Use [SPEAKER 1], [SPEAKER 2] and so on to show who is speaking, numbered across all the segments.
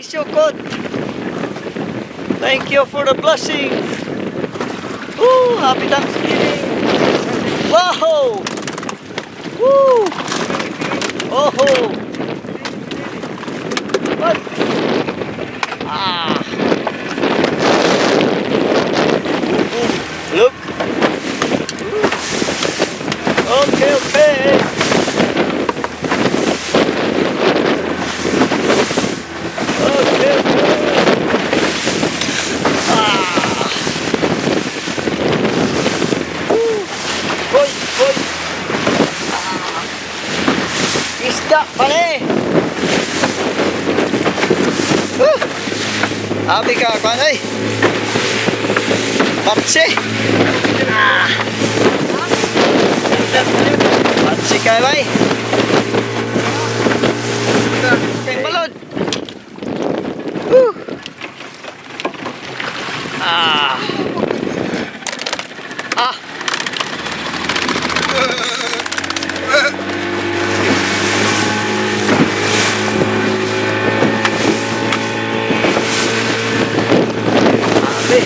[SPEAKER 1] Isukot. Thank you for the blessing. Woo! Happy Thanksgiving. Wow! Woo! Oh! What? Ah! Look! Okay, okay. Okay, okay. Ah! Boy, boy. Ah! Isda pala eh. Abi ka, kanay. Patsi. Ah! Patsi ka, bay. Kay balod. Ah. Ah. Abi.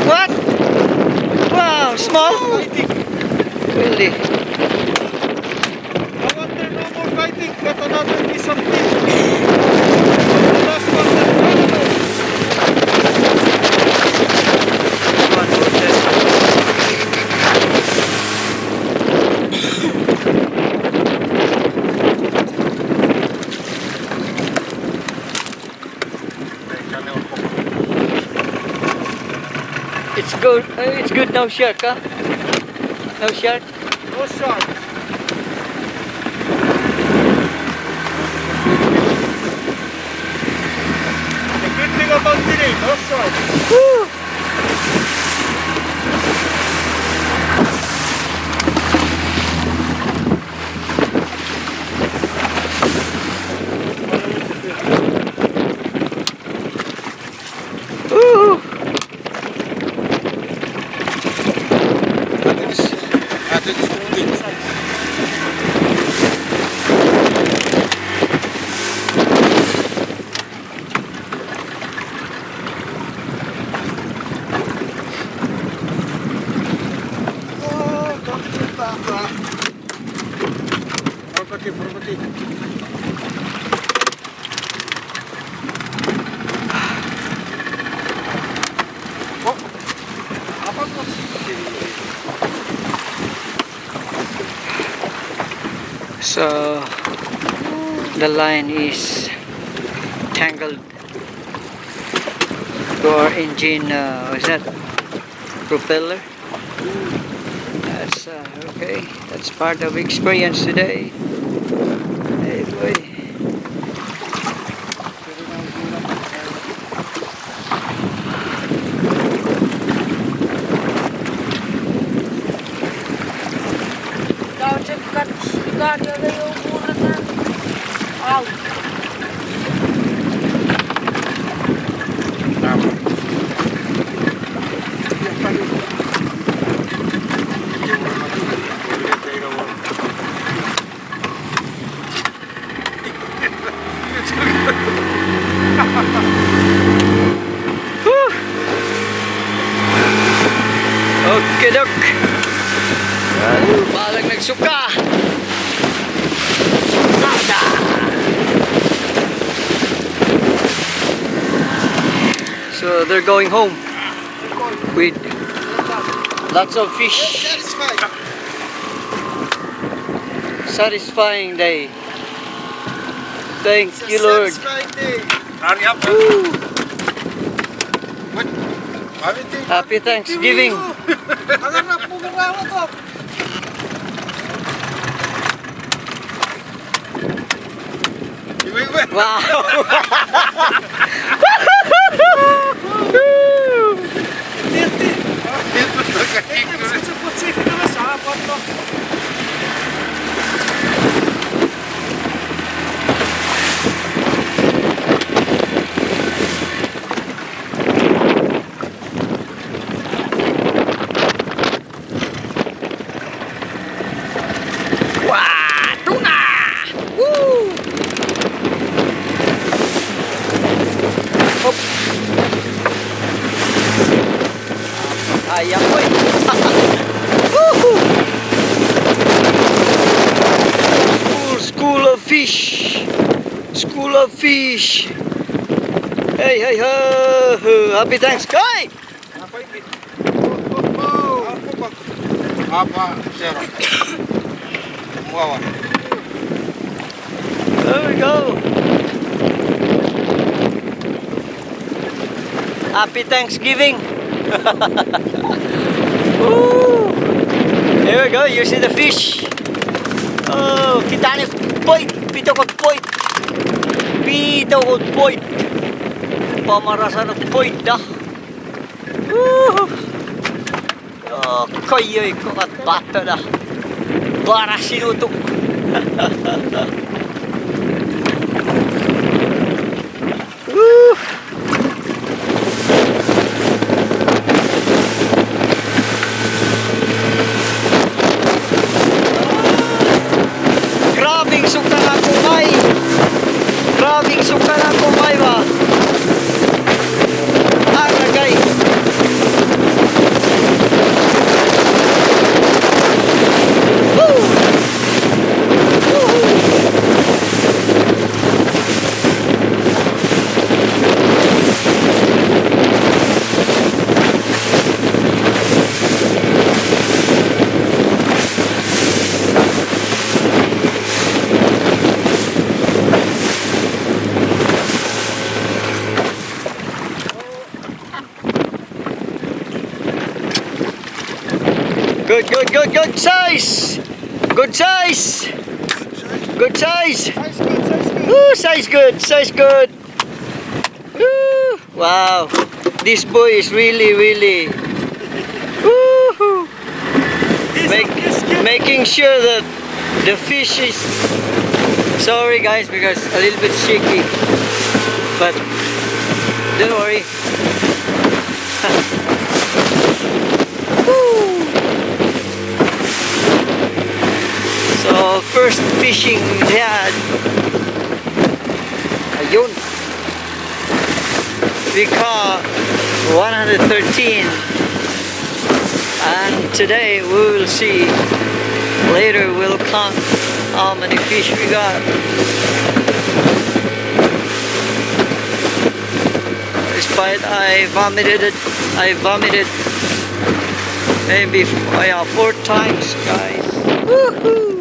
[SPEAKER 1] What? Wow, small? Really?
[SPEAKER 2] I want there no more fighting, but another piece of meat. The last one that
[SPEAKER 1] One more It's good. It's good. No shark, huh? No shark.
[SPEAKER 2] no shark. The good thing about today, no shark.
[SPEAKER 1] Woo! Woo! So the line is tangled to our engine. What's that? Propeller. That's okay. That's part of experience today. Hey boy. Okay, dok. Balang nagsuka. Nada. So they're going home with lots of fish. Satisfying day. Thank you, Lord.
[SPEAKER 2] Hurry up. What?
[SPEAKER 1] Happy Thanksgiving. Wow. Kaya ko eh. Woohoo! School of fish. School of fish. Hey, hey, ho. Happy Thanksgiving.
[SPEAKER 2] Apa ini? Oh. Apa zero? Muawan.
[SPEAKER 1] There we go. Happy Thanksgiving. Woo. Here we go. You see the fish. Oh, kita ni point. Pito ko point. Pito ko point. Pamarasan ng point dah. Woo. Oh, kayo'y ko at bata na. Para sinutok. Woo. Grabing suka na kumay. Grabing suka na kumay ba? Aragay. Woo! Woo! Good size. Good size. Good size. Ooh, size good. Ooh, wow. This boy is really woo-hoo. Making sure that the fish is, sorry guys because a little bit shaky, but don't worry. So first fishing dad. Ayun. We caught 113. And today we will see. Later we'll count how many fish we got. Despite I vomited maybe 4 times, guys. Woohoo!